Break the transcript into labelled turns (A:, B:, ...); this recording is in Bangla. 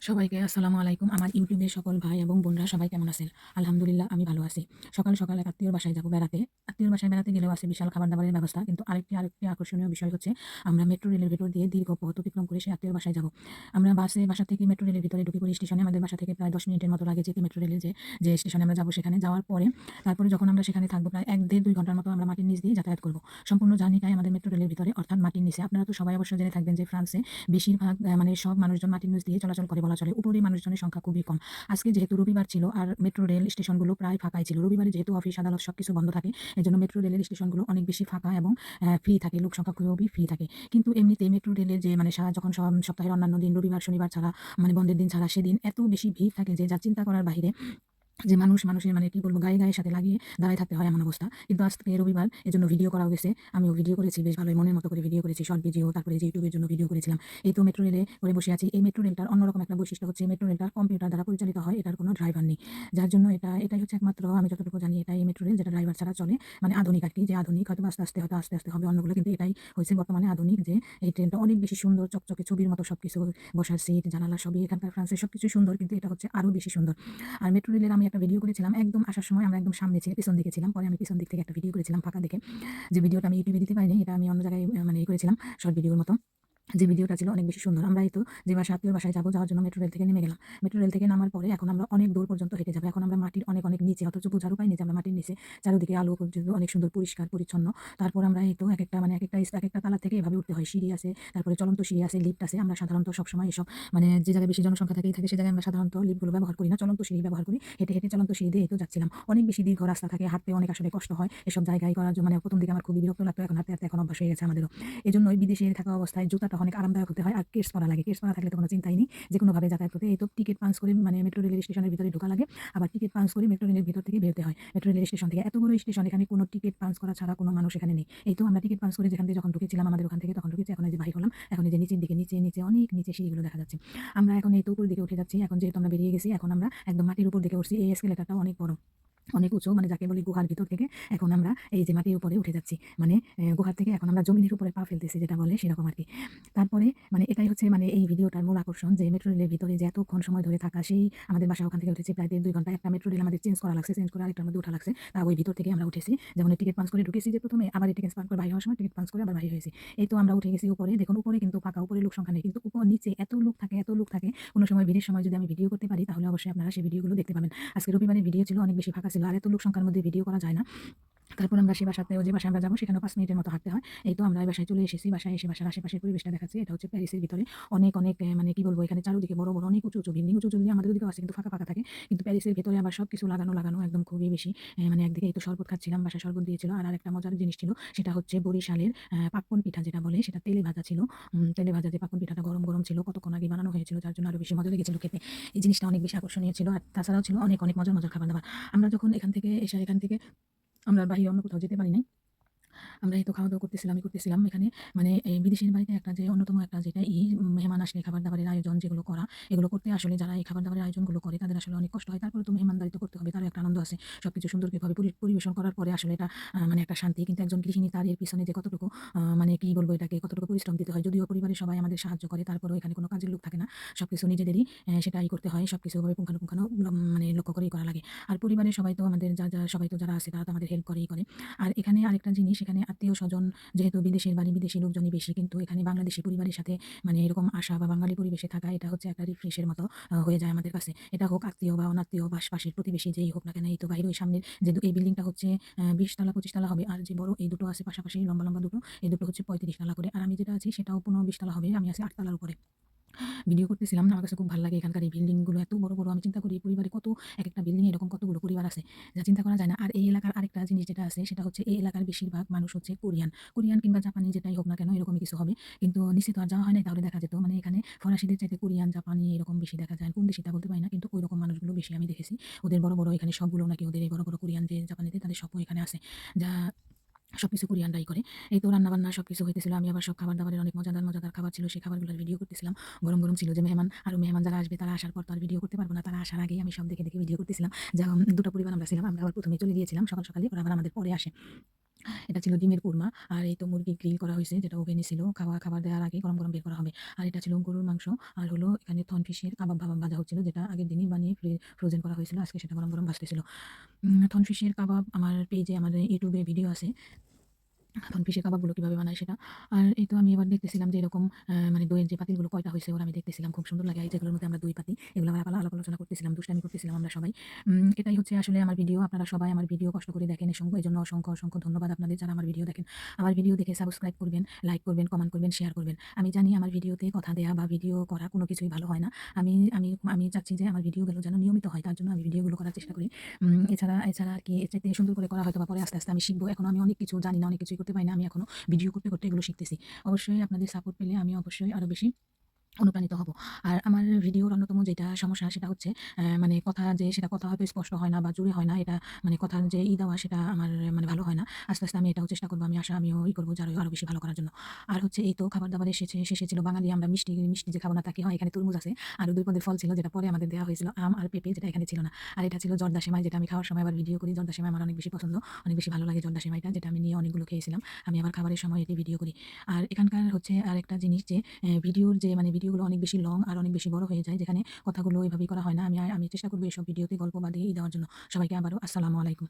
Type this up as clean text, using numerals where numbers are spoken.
A: সবাইকে আসসালামু আলাইকুম। আমার ইউটিউবের সকল ভাই এবং বোনরা সবাই কেমন আছেন? আলহামদুলিল্লাহ আমি ভালো আছি। সকাল, সকাল এক আত্মীয়র বাসায় যাব বেড়াতে। আত্মীয়র বাসায় বেড়াতে গেলেও আছে বিশাল খাবার-দাবারের ব্যবস্থা। কিন্তু আরেকটি আকর্ষণীয় বিষয় হচ্ছে আমরা মেট্রো রেলের ভেতর দিয়ে দীর্ঘ পথ অতিক্রম করে সেই আত্মীয়র বাসায় যাব। আমরা বাসা থেকে মেট্রো রেলের ভিতরে ঢুকে পড়ি স্টেশনে। আমাদের বাসা থেকে প্রায় ১০ মিনিটের মতো লাগে যেতে মেট্রো রেলে যে স্টেশনে আমরা যাব সেখানে যাওয়ার পরে তারপরে যখন আমরা সেখানে থাকবো প্রায় ১ ১.৫ ২ ঘন্টার মতো আমরা মাটির নিচ দিয়ে যাতায়াত করব। সম্পূর্ণ জার্নিটাই আমাদের মেট্রো রেলের ভিতরে অর্থাৎ মাটির নিচে। আপনারা তো সবাই অবশ্যই জেনে থাকবেন যে ফ্রান্সে বেশিরভাগ মানে সব মানুষজন মাটির নিচ দিয়ে চলাচল করে বলা চলে। উপরে মানুষজনের সংখ্যা খুবই কম। আজকে যেহেতু রবিবার ছিল আর মেট্রো রেল স্টেশনগুলো প্রায় ফাঁকাই ছিল। রবিবারে যেহেতু অফিস আদালত সবকিছু বন্ধ থাকে, এজন্য মেট্রো রেলের স্টেশনগুলো অনেক বেশি ফাঁকা এবং ফ্রি থাকে। লোক সংখ্যা খুবই ফ্রি থাকে। কিন্তু এমনিতেই মেট্রো রেলের যে মানে যখন সপ্তাহের অন্যান্য দিন রবিবার, শনিবার ছাড়া মানে বন্ধের দিন ছাড়া সেদিন এত বেশি ভিড় থাকে যে যা চিন্তা করার বাহিরে। যে মানুষের মানে কি বলবো গায়ে সাথে লাগিয়ে দাঁড়ায় থাকতে হয় এমন অবস্থা। কিন্তু আজকে রবিবার এজন্য ভিডিও করাও গেছে। আমিও ভিডিও করেছি বেশ ভালোই মনের মতো করে ভিডিও করেছি। শর্ট ভিডিও তারপরে যে ইউটিউবের জন্য ভিডিও করেছিলাম। এই তো মেট্রো রেলে করে বসে আছি। এই মেট্রো রেলটার অন্যরকম একটা বৈশিষ্ট্য হচ্ছে মেট্রো রেলটা কম্পিউটার দ্বারা পরিচালিত হয়। এটার কোনো ড্রাইভার নেই। যার জন্য এটাই হচ্ছে একমাত্র আমি যতটুকু জানি এটাই মেট্রো রেল যেটা ড্রাইভার ছাড়া চলে। মানে আধুনিক আরকি যে আধুনিক হয়তো আস্তে আস্তে হবে অন্যগুলো কিন্তু এটাই হয়েছে বর্তমানে আধুনিক যে এই ট্রেনটা অনেক বেশি সুন্দর চকচকে ছবির মতো সবকিছু বসার সিট জানালা সবই এখানকার ফ্রান্সের সবকিছু সুন্দর কিন্তু এটা হচ্ছে আরো বেশি সুন্দর। আর মেট্রো রেলের আমি একটা ভিডিও করেছিলাম একদম আসার সময় আমরা একদম সামনে ছিলাম পিছন দিকে ছিলাম। পরে আমি পিছন দিক থেকে একটা ভিডিও করেছিলাম ফাঁকা দেখে। যে ভিডিওটা আমি ইউটিউবে দিতে পারিনি। এটা আমি অন্য জায়গায় মানে করেছিলাম শর্ট ভিডিওর মতো। যে ভিডিওটা ছিল অনেক বেশি সুন্দর। আমরা এই তো যে আত্মীয়র বাসায় যাওয়ার জন্য মেট্রো রেল থেকে নেমে গেলাম। মেট্রো রেল থেকে নামার পরে এখন আমরা অনেক দূর পর্যন্ত হেঁটে যাবো। এখন আমরা মাটির অনেক নিচে অথচ বোঝার উপায় নেই যে আমরা মাটির নিচে। চারিদিকে আলো পর্যন্ত অনেক সুন্দর পরিষ্কার পরিচ্ছন্ন। তারপর আমরা এই তো একেকটা তালা থেকে এভাবে উঠতে হয়। সিঁড়ি আছে, তারপরে চলন্ত সিঁড়ি আছে, লিফট আছে। আমরা সাধারণত সবসময় এসব মানে যে জায়গায় বেশি জনসংখ্যা থাকে সে জায়গায় আমরা সাধারণত লিফটগুলো ব্যবহার করি না। চলন্ত সিঁড়ি ব্যবহার করি। হেঁটে চলন্ত সিঁড়ি দিয়ে এই তো যাচ্ছিলাম। অনেক বেশি দীর্ঘ রাস্তা থাকে। হাঁটতে অনেক আসলে কষ্ট হয়। এসব জায়গায় করার জন্য মানে ১ম দিকে আমার খুবই বিরক্ত লাগতো। এখন হাঁটতে এখন অভ্যাস হয়ে গেছে আমাদেরও। এজন্যই বিদেশে থাকা অবস্থায় জুতাটা অনেক আরামদায়ক হতে হয় আর কেডস পরা লাগে। কেডস পরা থাকলে তো কোনো চিন্তাই নেই। যেকোনোভাবে যাতায়াত করতে এই তো টিকেট পাঞ্চ করে মানে মেট্রো রেলের স্টেশনের ভিতরে ঢোকা লাগে। আবার টিকেট পাঞ্চ করে মেট্রো রেলের ভিতর থেকে বেরোতে হয়। মেট্রো রেলের স্টেশন থেকে এত বড় স্টেশন এখানে কোনো টিকেট পাঞ্চ করা ছাড়া কোনো মানুষ এখানে নেই। এই তো আমরা টিকেট পাঞ্চ করে যেখান থেকে যখন ঢুকেছিলাম আমাদের ওখান থেকে তখন ঢুকেছি। এখন এই যে বাহির হলাম। এখন এই যে নিচের দিকে নিচে অনেক নিচে সিঁড়িগুলো দেখা যাচ্ছে। আমরা এখন এই তো উপর দিকে উঠে যাচ্ছি। এখন যেহেতু আমরা বেরিয়ে গেছি এখন আমরা একদম মাটির উপর দিকে উঠছি। এই এসকেলেটরটাও অনেক বড়। অনেক উঁচু মানে যাকে বলি গুহার ভিতর থেকে এখন আমরা এই যে মাটির উপরে উঠে যাচ্ছি। মানে গুহার থেকে এখন আমরা জমিনের উপরে পা ফেলতেছি যেটা বলে সেরকম আরকি। তারপরে মানে এটাই হচ্ছে মানে এই ভিডিওটার মূল আকর্ষণ যে মেট্রো রেলের ভিতরে যে এতক্ষণ সময় ধরে থাকা সেই আমাদের বাসা ওখান থেকে উঠেছি প্রায় ১.৫ ২ ঘন্টা। একটা মেট্রো রেল আমাদের চেঞ্জ করা লাগছে। চেঞ্জ করে আরেকটার মধ্যে ওঠা লাগছে। তাও ওই ভিতর থেকে আমরা উঠেছি। যেমন টিকেট পাঞ্চ করে ঢুকেছি যে ১ম এ আবার এই টিকেট পাঞ্চ করে বাইরে হওয়ার সময় টিকেট পাঞ্চ করে আবার বাইরে হয়েছি। এই তো আমরা উঠে গেছি উপরে। দেখুন উপরে কিন্তু ফাঁকা। উপরে লোক সংখ্যা নেই। কিন্তু নিচে এত লোক থাকে। কোনো সময় ভিড়ের সময় যদি আমি ভিডিও করতে পারি তাহলে অবশ্যই আপনারা সেই ভিডিওগুলো দেখতে পাবেন। আজকে রবিবারের ভিডিও ছিল অনেক বেশি ফাঁকা ছিল। আর এত লোক সংখ্যার মধ্যে ভিডিও করা যায় না। তারপর আমরা সেই বাসাতেও যে বাসায় আমরা যাবো সেখানেও ৫ মিনিটের মতো হাঁটতে হয়। এই তো আমরা এই বাসায় চলে এসেছি। বাসায় এসে বাসার আশেপাশের পরিবেশটা দেখাচ্ছি। এটা হচ্ছে প্যারিসের ভিতরে অনেক মানে কি বলবো এখানে চারদিকে বড় অনেক উঁচু বিল্ডিং। উঁচু বিল্ডিং আমাদের ওদিকেও আছে কিন্তু ফাঁকা থাকে। কিন্তু প্যারিসের ভেতরে আবার সবকিছু লাগানো একদম খুবই বেশি। মানে একদিকে এই তো শরবত খাচ্ছিলাম, বাসায় শরবত দিয়েছিল। আর আরেকটা মজার জিনিস ছিল সেটা হচ্ছে বরিশালের পাক্কন পিঠা যেটা বলে সেটা তেলে ভাজা ছিল। তেলে ভাজা যে পাক্কন পিঠাটা গরম ছিল কতক্ষণ আগে বানানো হয়েছিল যার জন্য আরো বেশি মজা লেগেছিল খেতে। এই জিনিসটা অনেক বেশি আকর্ষণীয় ছিল। আর তাছাড়াও ছিল অনেক মজার খাবার-দাবার। আমরা যখন এখান থেকে এখান থেকে আমরা আর বাহিরে অন্য কোথাও যেতে পারি নাই। আমরা এই তো খাওয়া-দাওয়া করতেছিলাম এখানে মানে এই বিদেশের বাড়িতে একটা যে অন্যতম একটা যেটা মেহমান আসলে খাবার-দাবারের আয়োজন যেগুলো করা, এগুলো করতে আসলে যারা এই খাবার-দাবারের আয়োজনগুলো করে তাদের আসলে অনেক কষ্ট হয়। তারপরে তো মেহমানদারি তো করতে হবে, তারও একটা আনন্দ আছে। সবকিছু সুন্দরভাবে পরিবেশন করার পরে আসলে এটা মানে একটা শান্তি। কিন্তু একজন গৃহিণী তার এর পিছনে যে কতটুকু মানে কি বলবো এটাকে কতটুকু পরিশ্রম দিতে হয়। যদিও পরিবারের সবাই আমাদের সাহায্য করে, তারপরেও এখানে কোনো কাজের লোক থাকে না। সবকিছু নিজেদেরই সেটাই করতে হয়। সবকিছু ওভাবে পুঙ্খানুপুঙ্খানু মানে লক্ষ্য করেই করা লাগে। আর পরিবারের সবাই তো আমাদের সবাই তো যারা আছে তারা তো আমাদের হেল্প করে। আর এখানে আরেকটা জিনিস এখানে আত্মীয়স্বজন যেহেতু বিদেশের বাড়ি, বিদেশি লোকজনই বেশি কিন্তু এখানে বাংলাদেশি পরিবারের সাথে মানে এরকম আসা বা বাঙালি পরিবেশে থাকা এটা হচ্ছে একটা রিফ্রেশের মতো হয়ে যায় আমাদের কাছে। এটা হোক আত্মীয় বা অনাত্মীয় বা পাশের প্রতিবেশী যেই হোক না কেন এই তো বাইরে ওই সামনের যে এই বিল্ডিংটা হচ্ছে ২০ তলা ২৫ তলা হবে। আর যে বড় এই দুটো আছে পাশাপাশি লম্বা দুটো, এই দুটো হচ্ছে ৩৫ তলা করে। আর আমি যেটা আছি সেটাও ১৫-২০ তলা হবে। আমি আছি ৮ তলার উপরে। ভিডিও করতেছিলাম না, আমার কাছে খুব ভালো লাগে এখানকার এই বিল্ডিংগুলো এত বড়। আমি চিন্তা করি পরিবারে কত একেকটা বিল্ডিং এরকম কতগুলো পরিবার আছে যা চিন্তা করা যায় না। আর এই এলাকার আরেকটা জিনিস যেটা আছে সেটা হচ্ছে এই এলাকার বেশিরভাগ মানুষ হচ্ছে কোরিয়ান কিংবা জাপানি যেটাই হোক না কেন এরকমই কিছু হবে। কিন্তু নিচে তো আর যাওয়া হয় নাই তাহলে দেখা যেত। মানে এখানে ফরাসিদের চাইতে কোরিয়ান, জাপানি এরকম বেশি দেখা যায়। কোন দেশে তা বলতে পারি না কিন্তু ঐরকম মানুষগুলো বেশি আমি দেখেছি। ওদের বড় এখানে সবগুলো নাকি ওদের এই বড় কোরিয়ান যে জাপানিদের তাদের সবও এখানে আছে। যা সবকিছু কোরিয়ানরাই করে। এই তো রান্না-বান্না সবকিছু হইতেছিল। আমি আবার সব খাবার-দাবারের অনেক মজাদার খাবার ছিল। সেই খাবারগুলোর ভিডিও করতেছিলাম। গরম ছিল যে মেহমান যারা আসবে তারা আসার পর তো আর ভিডিও করতে পারব না। তারা আসার আগেই আমি সব দেখে ভিডিও করতেছিলাম। যা ২ টা পরিবার আমরা ছিলাম। আমরা আবার ১ম এই চলে গিয়েছিলাম সকাল সকালই। ওরা আবার আমাদের পরে আসে। এটা ছিল ডিমের কুরমা। আর এই তো মুরগি গ্রিল করা হইছে, যেটা ওভেনে ছিল। খাবার দেওয়ার আগে গরম বের করা হবে। আর এটা ছিল গরুর মাংস। আর হলো এখানে থন ফিশের কাবাব ভাজা হচ্ছিল, যেটা আগের দিনই বানিয়ে ফ্রোজেন করা হয়েছিল। আজকে সেটা গরম ভাজতেছিল। থন ফিশের কাবাব আমার পেজে, আমাদের ইউটিউবে ভিডিও আছে। এখন ফিশের কাবাবগুলো কিভাবে বানায় সেটা। আর এই তো আমি এবার দেখতেছিলাম যে এরকম মানে দইয়ের যে পাতিলগুলো কয়টা হইছে ওরা, আমি দেখতেছিলাম খুব সুন্দর লাগে। এই যেগুলোর মধ্যে আমরা দই পাতি, এগুলো আমরা আলাপ আলোচনা করতেছিলাম, দুষ্টামি করতেছিলাম আমরা সবাই। এটাই হচ্ছে আসলে আমার ভিডিও। আপনারা সবাই আমার ভিডিও কষ্ট করে দেখেন, এজন্য অসংখ্য ধন্যবাদ আপনাদের যারা আমার ভিডিও দেখেন। আমার ভিডিও দেখে সাবস্ক্রাইব করবেন, লাইক করবেন, কমেন্ট করবেন, শেয়ার করবেন। আমি জানি আমার ভিডিওতে কথা দেয়া বা ভিডিও করা কোনো কিছুই ভালো হয় না। আমি আমি আমি চাচ্ছি যে আমার ভিডিওগুলো যেন নিয়মিত হয়, তার জন্য আমি ভিডিওগুলো করার চেষ্টা করি। এছাড়া আর কি, এর চাইতে সুন্দর করে করা হয়তোবা পরে আস্তে আস্তে আমি শিখবো। এখনো আমি অনেক কিছু জানি না, অনেক কিছুই করতে পারি না। আমি এখনো ভিডিও করতে এগুলো শিখতেছি। অবশ্যই আপনাদের সাপোর্ট পেলে আমি অবশ্যই আরো বেশি অনুপ্রাণিত হব। আর আমার ভিডিওর অন্যতম যেটা সমস্যা সেটা হচ্ছে মানে কথা হয়তো স্পষ্ট হয় না বা জুড়ে হয় না। এটা মানে কথার যে দেওয়া সেটা আমার মানে ভালো হয় না। আস্তে আস্তে আমি এটাও চেষ্টা করব। আমিও করব যে আরো বেশি ভালো করার জন্য। আর হচ্ছে এই তো খাবার-দাবার শেষে ছিল বাঙালি আমরা মিষ্টি যে খাবো না তা কি হয়? এখানে তরমুজ আছে। আরো ২ পদের ফল ছিল, যেটা পরে আমাদের দেওয়া হয়েছিল। আম আর পেঁপে, যেটা এখানে ছিল না। আর এটা ছিল জর্দা সেমাই, যেটা আমি খাওয়ার সময় আবার ভিডিও করি। জর্দা সেমাই আমার অনেক বেশি পছন্দ। অনেক বেশি ভালো লাগে জর্দা সেমাইটা, যেটা আমি নিয়ে অনেকগুলো খেয়েছিলাম। আমি আবার খাবারের সময় এটি ভিডিও করি। আর এখানকার হচ্ছে আরেকটা জিনিস যে ভিডিওর যে মানে ভিডিওগুলো অনেক বেশি লং আর অনেক বেশি বড় হয়ে যায়, যেখানে কথাগুলো এভাবেই করা হয় না। আমি চেষ্টা করব এসব ভিডিওতে গল্প বাদে দেওয়ার জন্য। সবাইকে আবারও আসসালামু আলাইকুম।